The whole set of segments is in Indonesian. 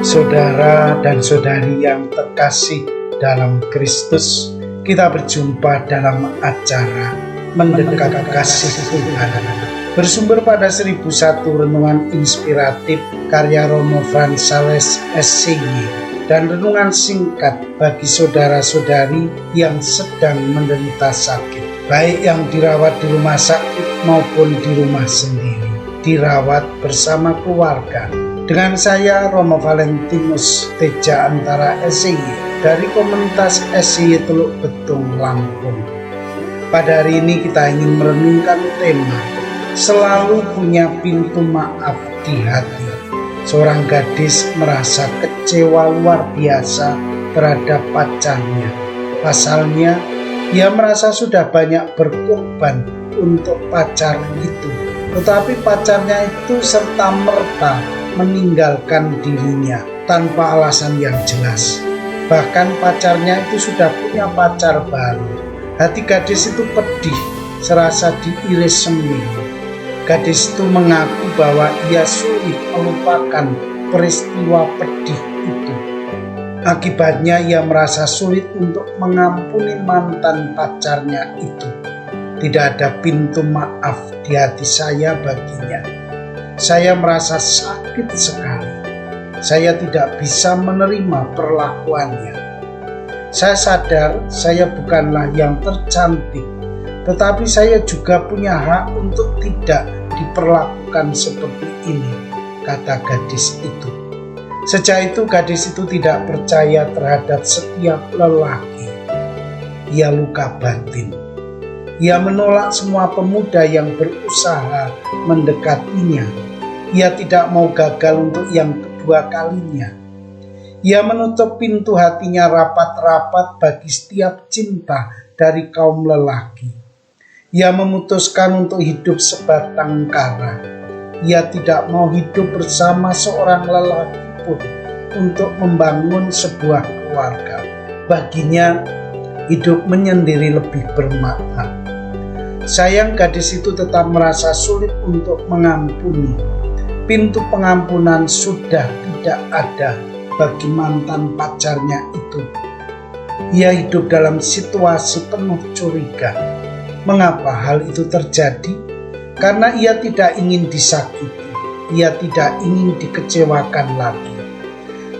Saudara dan saudari yang terkasih dalam Kristus, kita berjumpa dalam acara Mendekat Kasih Tuhan, bersumber pada 1001 renungan inspiratif karya Romo Fransales SCY dan renungan singkat bagi saudara-saudari yang sedang menderita sakit, baik yang dirawat di rumah sakit maupun di rumah sendiri, dirawat bersama keluarga. Dengan saya Romo Valentinus Teja Antara SCY dari komunitas SCY Teluk Betung, Lampung. Pada hari ini kita ingin merenungkan tema selalu punya pintu maaf di hati. Seorang gadis merasa kecewa luar biasa terhadap pacarnya. Pasalnya, ia merasa sudah banyak berkorban untuk pacar itu, tetapi pacarnya itu serta-merta meninggalkan dirinya tanpa alasan yang jelas. Bahkan pacarnya itu sudah punya pacar baru. Hati gadis itu pedih, serasa diiris semir. Gadis itu mengaku bahwa ia sulit melupakan peristiwa pedih itu. Akibatnya ia merasa sulit untuk mengampuni mantan pacarnya itu. Tidak ada pintu maaf di hati saya baginya. Saya merasa sakit sekali. Saya tidak bisa menerima perlakuannya. Saya sadar saya bukanlah yang tercantik, tetapi saya juga punya hak untuk tidak diperlakukan seperti ini, kata gadis itu. Sejak itu gadis itu tidak percaya terhadap setiap lelaki. Ia luka batin. Ia menolak semua pemuda yang berusaha mendekatinya. Ia tidak mau gagal untuk yang kedua kalinya. Ia menutup pintu hatinya rapat-rapat bagi setiap cinta dari kaum lelaki. Ia memutuskan untuk hidup sebatang kara. Ia tidak mau hidup bersama seorang lelaki pun untuk membangun sebuah keluarga. Baginya, hidup menyendiri lebih bermakna. Sayang, gadis itu tetap merasa sulit untuk mengampuni. Pintu pengampunan sudah tidak ada bagi mantan pacarnya itu. Ia hidup dalam situasi penuh curiga. Mengapa hal itu terjadi? Karena ia tidak ingin disakiti. Ia tidak ingin dikecewakan lagi.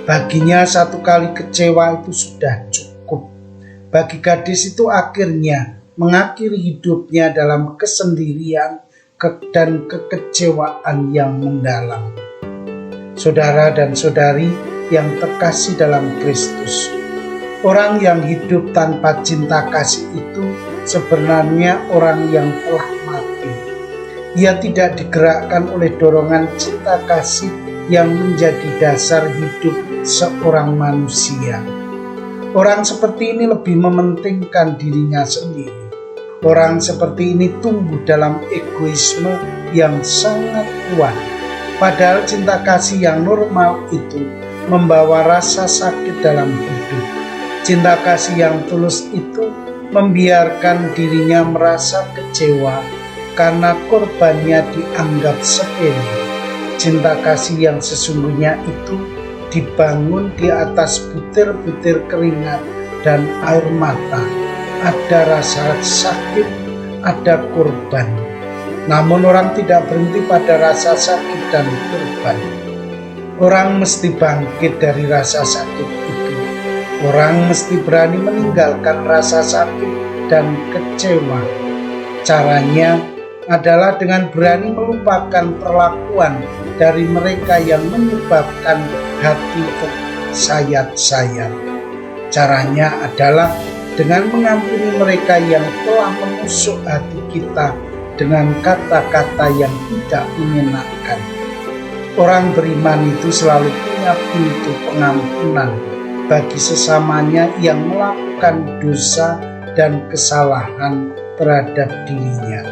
Baginya satu kali kecewa itu sudah cukup. Bagi gadis itu akhirnya mengakhiri hidupnya dalam kesendirian dan kekecewaan yang mendalam. Saudara dan saudari yang terkasih dalam Kristus, orang yang hidup tanpa cinta kasih itu sebenarnya orang yang telah mati. Ia tidak digerakkan oleh dorongan cinta kasih yang menjadi dasar hidup seorang manusia. Orang seperti ini lebih mementingkan dirinya sendiri. Orang seperti ini tumbuh dalam egoisme yang sangat kuat. Padahal cinta kasih yang normal itu membawa rasa sakit dalam hidup. Cinta kasih yang tulus itu membiarkan dirinya merasa kecewa karena korbannya dianggap sepele. Cinta kasih yang sesungguhnya itu dibangun di atas butir-butir keringat dan air mata. Ada rasa sakit, ada korban. Namun orang tidak berhenti pada rasa sakit dan korban. Orang mesti bangkit dari rasa sakit itu. Orang mesti berani meninggalkan rasa sakit dan kecewa. Caranya adalah dengan berani melupakan perlakuan dari mereka yang menyebabkan hati tersayat-sayat. Caranya adalah dengan mengampuni mereka yang telah menusuk hati kita dengan kata-kata yang tidak menyenangkan. Orang beriman itu selalu punya pintu pengampunan bagi sesamanya yang melakukan dosa dan kesalahan terhadap dirinya.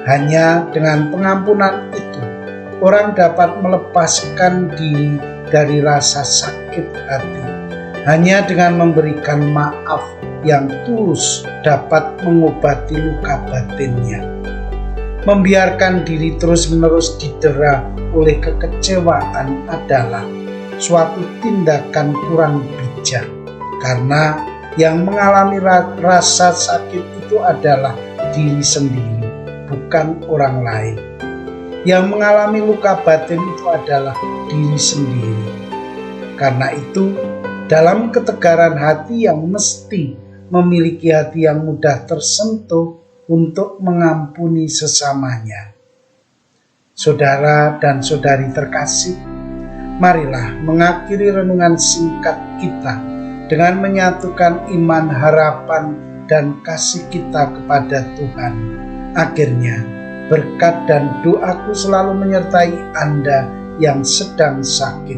Hanya dengan pengampunan itu, orang dapat melepaskan diri dari rasa sakit hati. Hanya dengan memberikan maaf yang tulus dapat mengobati luka batinnya. Membiarkan diri terus-menerus didera oleh kekecewaan adalah suatu tindakan kurang bijak, karena yang mengalami rasa sakit itu adalah diri sendiri, bukan orang lain. Yang mengalami luka batin itu adalah diri sendiri. Karena itu, dalam ketegaran hati yang mesti memiliki hati yang mudah tersentuh untuk mengampuni sesamanya. Saudara dan saudari terkasih, marilah mengakhiri renungan singkat kita dengan menyatukan iman, harapan, dan kasih kita kepada Tuhan. Akhirnya, berkat dan doaku selalu menyertai Anda yang sedang sakit.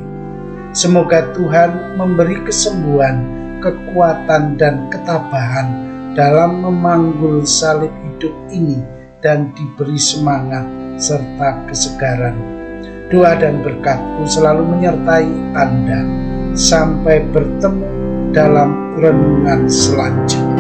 Semoga Tuhan memberi kesembuhan, kekuatan, dan ketabahan dalam memanggul salib hidup ini dan diberi semangat serta kesegaran. Doa dan berkatku selalu menyertai Anda. Sampai bertemu dalam renungan selanjutnya.